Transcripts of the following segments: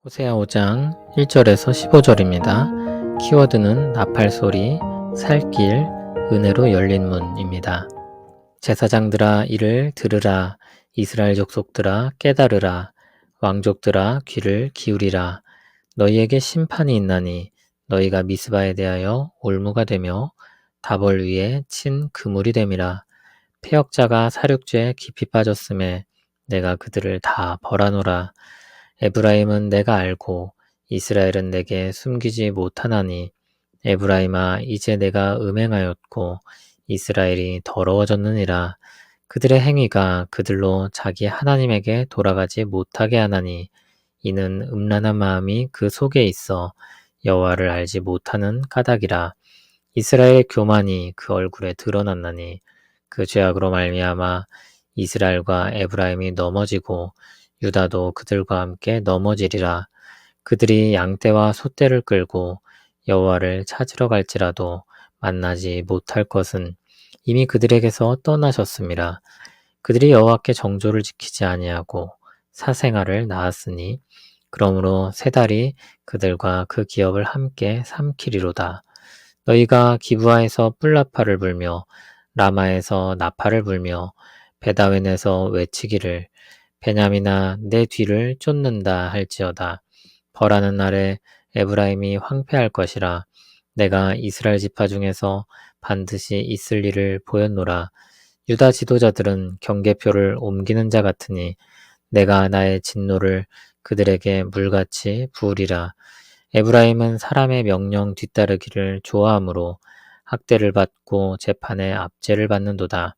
호세아 5장 1절에서 15절입니다. 키워드는 나팔소리, 살길, 은혜로 열린 문입니다. 제사장들아 이를 들으라. 이스라엘 족속들아 깨달으라. 왕족들아 귀를 기울이라. 너희에게 심판이 있나니 너희가 미스바에 대하여 올무가 되며 다벌 위에 친 그물이 됨이라. 패역자가 사륙죄에 깊이 빠졌음에 내가 그들을 다 벌하노라. 에브라임은 내가 알고 이스라엘은 내게 숨기지 못하나니 에브라임아 이제 내가 음행하였고 이스라엘이 더러워졌느니라. 그들의 행위가 그들로 자기 하나님에게 돌아가지 못하게 하나니 이는 음란한 마음이 그 속에 있어 여호와를 알지 못하는 까닭이라. 이스라엘의 교만이 그 얼굴에 드러났나니 그 죄악으로 말미암아 이스라엘과 에브라임이 넘어지고 유다도 그들과 함께 넘어지리라. 그들이 양떼와 소떼를 끌고 여호와를 찾으러 갈지라도 만나지 못할 것은 이미 그들에게서 떠나셨음이라. 그들이 여호와께 정조를 지키지 아니하고 사생아를 낳았으니 그러므로 세 달이 그들과 그 기업을 함께 삼키리로다. 너희가 기브아에서 뿔나파를 불며 라마에서 나팔을 불며 베다웬에서 외치기를 베냐민아 내 뒤를 쫓는다 할지어다. 벌하는 날에 에브라임이 황폐할 것이라. 내가 이스라엘 지파 중에서 반드시 있을 일을 보였노라. 유다 지도자들은 경계표를 옮기는 자 같으니 내가 나의 진노를 그들에게 물같이 부으리라. 에브라임은 사람의 명령 뒤따르기를 좋아하므로 학대를 받고 재판에 압제를 받는도다.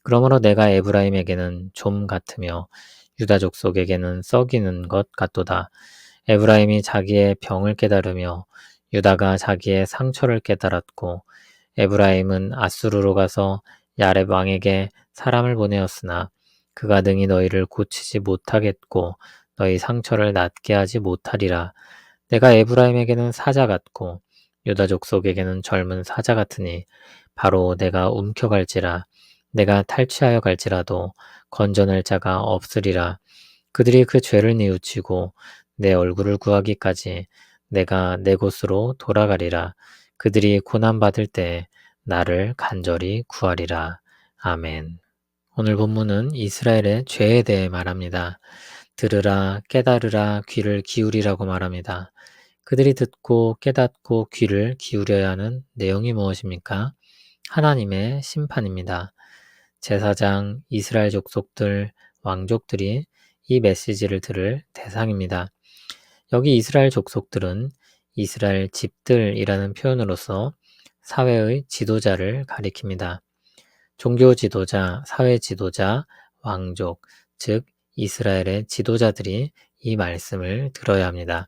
그러므로 내가 에브라임에게는 좀 같으며 유다 족속에게는 썩이는 것 같도다. 에브라임이 자기의 병을 깨달으며 유다가 자기의 상처를 깨달았고 에브라임은 아수르로 가서 야렙 왕에게 사람을 보내었으나 그가 능히 너희를 고치지 못하겠고 너희 상처를 낫게 하지 못하리라. 내가 에브라임에게는 사자 같고 유다 족속에게는 젊은 사자 같으니 바로 내가 움켜갈지라. 내가 탈취하여 갈지라도 건져낼 자가 없으리라. 그들이 그 죄를 뉘우치고 내 얼굴을 구하기까지 내가 내 곳으로 돌아가리라. 그들이 고난받을 때에 나를 간절히 구하리라. 아멘. 오늘 본문은 이스라엘의 죄에 대해 말합니다. 들으라, 깨달으라, 귀를 기울이라고 말합니다. 그들이 듣고 깨닫고 귀를 기울여야 하는 내용이 무엇입니까? 하나님의 심판입니다. 제사장, 이스라엘 족속들, 왕족들이 이 메시지를 들을 대상입니다. 여기 이스라엘 족속들은 이스라엘 집들이라는 표현으로서 사회의 지도자를 가리킵니다. 종교 지도자, 사회 지도자, 왕족, 즉 이스라엘의 지도자들이 이 말씀을 들어야 합니다.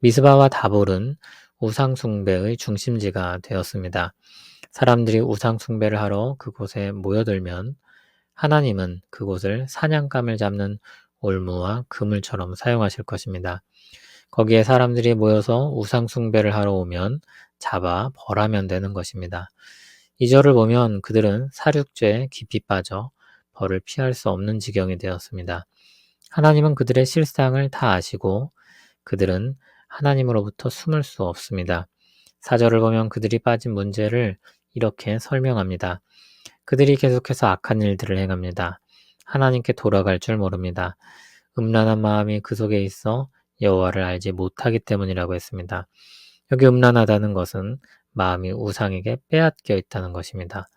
미스바와 다볼은 우상 숭배의 중심지가 되었습니다. 사람들이 우상 숭배를 하러 그곳에 모여들면 하나님은 그곳을 사냥감을 잡는 올무와 그물처럼 사용하실 것입니다. 거기에 사람들이 모여서 우상 숭배를 하러 오면 잡아 벌하면 되는 것입니다. 이 절을 보면 그들은 사륙죄에 깊이 빠져 벌을 피할 수 없는 지경이 되었습니다. 하나님은 그들의 실상을 다 아시고 그들은 하나님으로부터 숨을 수 없습니다. 4절을 보면 그들이 빠진 문제를 이렇게 설명합니다. 그들이 계속해서 악한 일들을 행합니다. 하나님께 돌아갈 줄 모릅니다. 음란한 마음이 그 속에 있어 여호와를 알지 못하기 때문이라고 했습니다. 여기 음란하다는 것은 마음이 우상에게 빼앗겨 있다는 것입니다.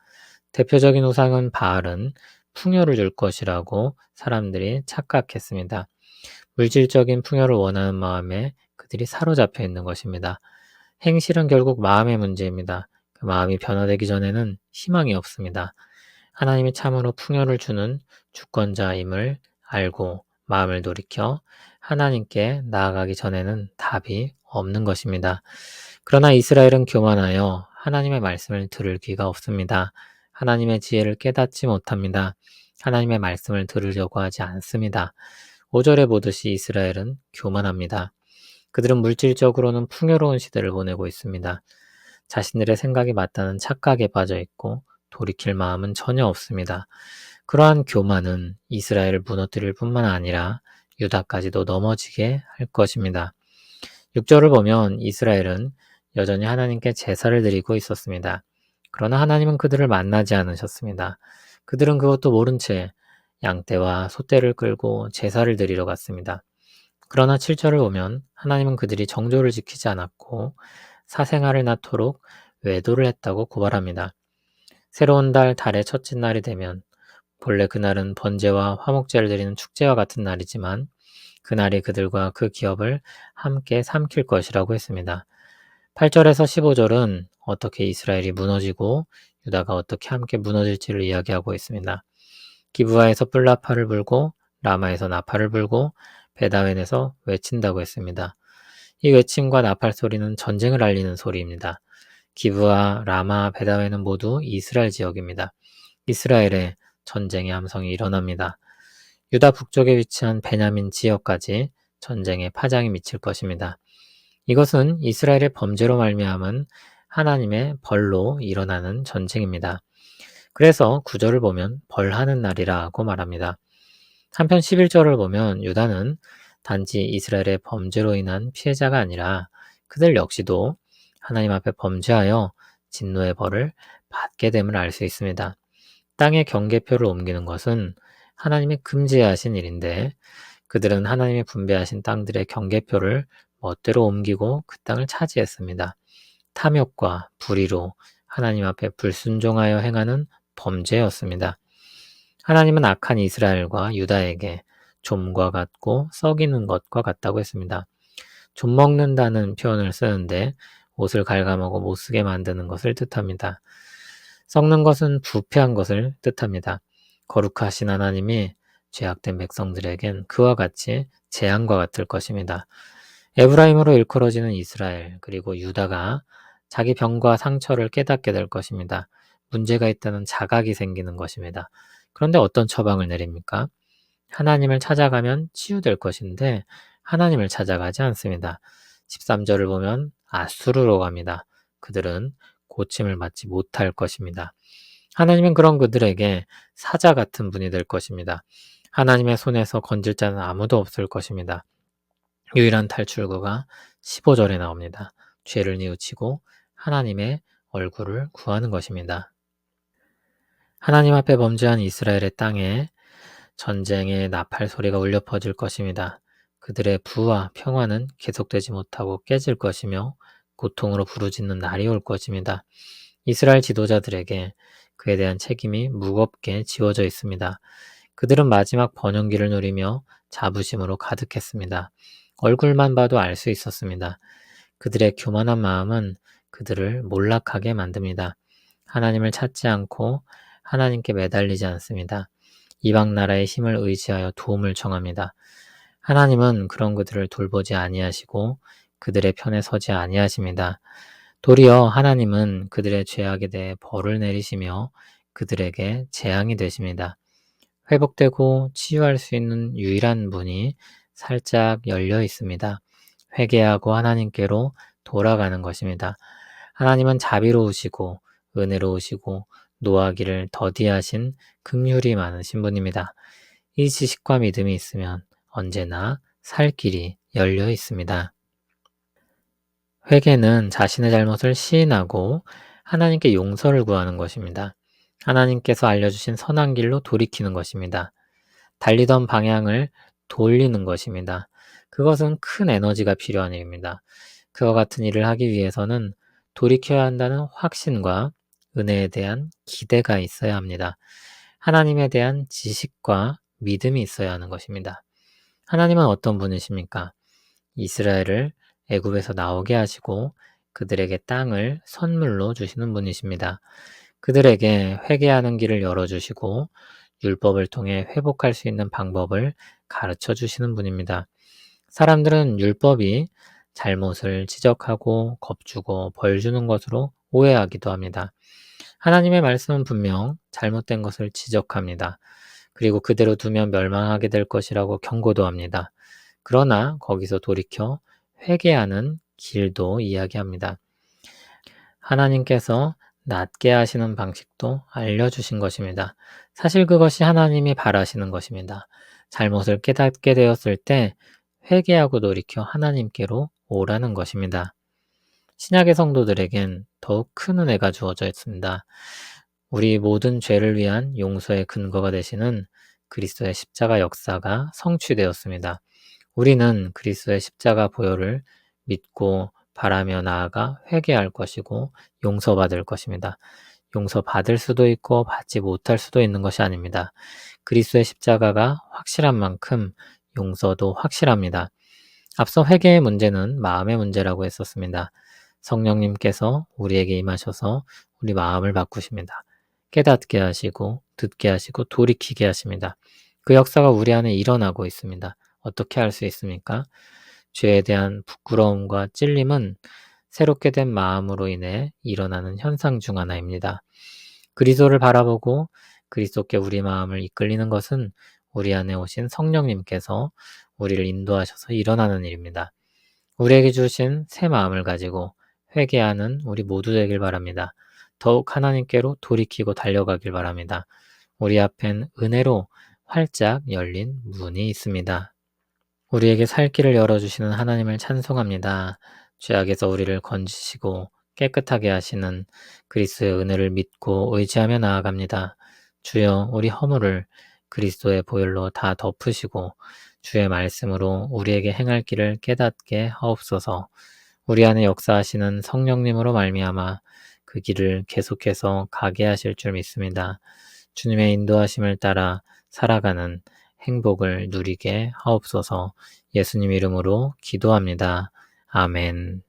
대표적인 우상은 바알은 풍요를 줄 것이라고 사람들이 착각했습니다. 물질적인 풍요를 원하는 마음에 그들이 사로잡혀 있는 것입니다. 행실은 결국 마음의 문제입니다. 그 마음이 변화되기 전에는 희망이 없습니다. 하나님이 참으로 풍요를 주는 주권자임을 알고 마음을 돌이켜 하나님께 나아가기 전에는 답이 없는 것입니다. 그러나 이스라엘은 교만하여 하나님의 말씀을 들을 귀가 없습니다. 하나님의 지혜를 깨닫지 못합니다. 하나님의 말씀을 들으려고 하지 않습니다. 5절에 보듯이 이스라엘은 교만합니다. 그들은 물질적으로는 풍요로운 시대를 보내고 있습니다. 자신들의 생각이 맞다는 착각에 빠져 있고 돌이킬 마음은 전혀 없습니다. 그러한 교만은 이스라엘을 무너뜨릴 뿐만 아니라 유다까지도 넘어지게 할 것입니다. 6절을 보면 이스라엘은 여전히 하나님께 제사를 드리고 있었습니다. 그러나 하나님은 그들을 만나지 않으셨습니다. 그들은 그것도 모른 채 양떼와 소떼를 끌고 제사를 드리러 갔습니다. 그러나 7절을 보면 하나님은 그들이 정조를 지키지 않았고 사생활을 낳도록 외도를 했다고 고발합니다. 새로운 달의 첫째 날이 되면 본래 그날은 번제와 화목제를 드리는 축제와 같은 날이지만 그날이 그들과 그 기업을 함께 삼킬 것이라고 했습니다. 8절에서 15절은 어떻게 이스라엘이 무너지고 유다가 어떻게 함께 무너질지를 이야기하고 있습니다. 기브아에서 뿔나파를 불고 라마에서 나팔을 불고 베다웬에서 외친다고 했습니다. 이 외침과 나팔 소리는 전쟁을 알리는 소리입니다. 기브아, 라마, 베다웬은 모두 이스라엘 지역입니다. 이스라엘에 전쟁의 함성이 일어납니다. 유다 북쪽에 위치한 베냐민 지역까지 전쟁의 파장이 미칠 것입니다. 이것은 이스라엘의 범죄로 말미암은 하나님의 벌로 일어나는 전쟁입니다. 그래서 9절을 보면 벌하는 날이라고 말합니다. 한편 11절을 보면 유다는 단지 이스라엘의 범죄로 인한 피해자가 아니라 그들 역시도 하나님 앞에 범죄하여 진노의 벌을 받게 됨을 알 수 있습니다. 땅의 경계표를 옮기는 것은 하나님이 금지하신 일인데 그들은 하나님이 분배하신 땅들의 경계표를 멋대로 옮기고 그 땅을 차지했습니다. 탐욕과 불의로 하나님 앞에 불순종하여 행하는 범죄였습니다. 하나님은 악한 이스라엘과 유다에게 좀과 같고 썩이는 것과 같다고 했습니다. 좀 먹는다는 표현을 쓰는데 옷을 갉아먹어 못쓰게 만드는 것을 뜻합니다. 썩는 것은 부패한 것을 뜻합니다. 거룩하신 하나님이 죄악된 백성들에겐 그와 같이 재앙과 같을 것입니다. 에브라임으로 일컬어지는 이스라엘 그리고 유다가 자기 병과 상처를 깨닫게 될 것입니다. 문제가 있다는 자각이 생기는 것입니다. 그런데 어떤 처방을 내립니까? 하나님을 찾아가면 치유될 것인데 하나님을 찾아가지 않습니다. 13절을 보면 아수르로 갑니다. 그들은 고침을 받지 못할 것입니다. 하나님은 그런 그들에게 사자 같은 분이 될 것입니다. 하나님의 손에서 건질 자는 아무도 없을 것입니다. 유일한 탈출구가 15절에 나옵니다. 죄를 뉘우치고 하나님의 얼굴을 구하는 것입니다. 하나님 앞에 범죄한 이스라엘의 땅에 전쟁의 나팔 소리가 울려 퍼질 것입니다. 그들의 부와 평화는 계속되지 못하고 깨질 것이며 고통으로 부르짖는 날이 올 것입니다. 이스라엘 지도자들에게 그에 대한 책임이 무겁게 지워져 있습니다. 그들은 마지막 번영기를 누리며 자부심으로 가득했습니다. 얼굴만 봐도 알 수 있었습니다. 그들의 교만한 마음은 그들을 몰락하게 만듭니다. 하나님을 찾지 않고 하나님께 매달리지 않습니다. 이방 나라의 힘을 의지하여 도움을 청합니다. 하나님은 그런 그들을 돌보지 아니하시고 그들의 편에 서지 아니하십니다. 도리어 하나님은 그들의 죄악에 대해 벌을 내리시며 그들에게 재앙이 되십니다. 회복되고 치유할 수 있는 유일한 문이 살짝 열려 있습니다. 회개하고 하나님께로 돌아가는 것입니다. 하나님은 자비로우시고 은혜로우시고 노하기를 더디하신 긍휼이 많으신 분입니다. 이 지식과 믿음이 있으면 언제나 살 길이 열려 있습니다. 회개는 자신의 잘못을 시인하고 하나님께 용서를 구하는 것입니다. 하나님께서 알려주신 선한 길로 돌이키는 것입니다. 달리던 방향을 돌리는 것입니다. 그것은 큰 에너지가 필요한 일입니다. 그와 같은 일을 하기 위해서는 돌이켜야 한다는 확신과 은혜에 대한 기대가 있어야 합니다. 하나님에 대한 지식과 믿음이 있어야 하는 것입니다. 하나님은 어떤 분이십니까? 이스라엘을 애굽에서 나오게 하시고 그들에게 땅을 선물로 주시는 분이십니다. 그들에게 회개하는 길을 열어주시고 율법을 통해 회복할 수 있는 방법을 가르쳐 주시는 분입니다. 사람들은 율법이 잘못을 지적하고 겁주고 벌 주는 것으로 오해하기도 합니다. 하나님의 말씀은 분명 잘못된 것을 지적합니다. 그리고 그대로 두면 멸망하게 될 것이라고 경고도 합니다. 그러나 거기서 돌이켜 회개하는 길도 이야기합니다. 하나님께서 낫게 하시는 방식도 알려주신 것입니다. 사실 그것이 하나님이 바라시는 것입니다. 잘못을 깨닫게 되었을 때 회개하고 돌이켜 하나님께로 오라는 것입니다. 신약의 성도들에겐 더욱 큰 은혜가 주어져 있습니다. 우리 모든 죄를 위한 용서의 근거가 되시는 그리스도의 십자가 역사가 성취되었습니다. 우리는 그리스도의 십자가 보혈을 믿고 바라며 나아가 회개할 것이고 용서받을 것입니다. 용서받을 수도 있고 받지 못할 수도 있는 것이 아닙니다. 그리스도의 십자가가 확실한 만큼 용서도 확실합니다. 앞서 회개의 문제는 마음의 문제라고 했었습니다. 성령님께서 우리에게 임하셔서 우리 마음을 바꾸십니다. 깨닫게 하시고 듣게 하시고 돌이키게 하십니다. 그 역사가 우리 안에 일어나고 있습니다. 어떻게 할 수 있습니까? 죄에 대한 부끄러움과 찔림은 새롭게 된 마음으로 인해 일어나는 현상 중 하나입니다. 그리스도를 바라보고 그리스도께 우리 마음을 이끌리는 것은 우리 안에 오신 성령님께서 우리를 인도하셔서 일어나는 일입니다. 우리에게 주신 새 마음을 가지고 회개하는 우리 모두 되길 바랍니다. 더욱 하나님께로 돌이키고 달려가길 바랍니다. 우리 앞엔 은혜로 활짝 열린 문이 있습니다. 우리에게 살 길을 열어주시는 하나님을 찬송합니다. 죄악에서 우리를 건지시고 깨끗하게 하시는 그리스도의 은혜를 믿고 의지하며 나아갑니다. 주여 우리 허물을 그리스도의 보혈로 다 덮으시고 주의 말씀으로 우리에게 행할 길을 깨닫게 하옵소서. 우리 안에 역사하시는 성령님으로 말미암아 그 길을 계속해서 가게 하실 줄 믿습니다. 주님의 인도하심을 따라 살아가는 행복을 누리게 하옵소서. 예수님 이름으로 기도합니다. 아멘.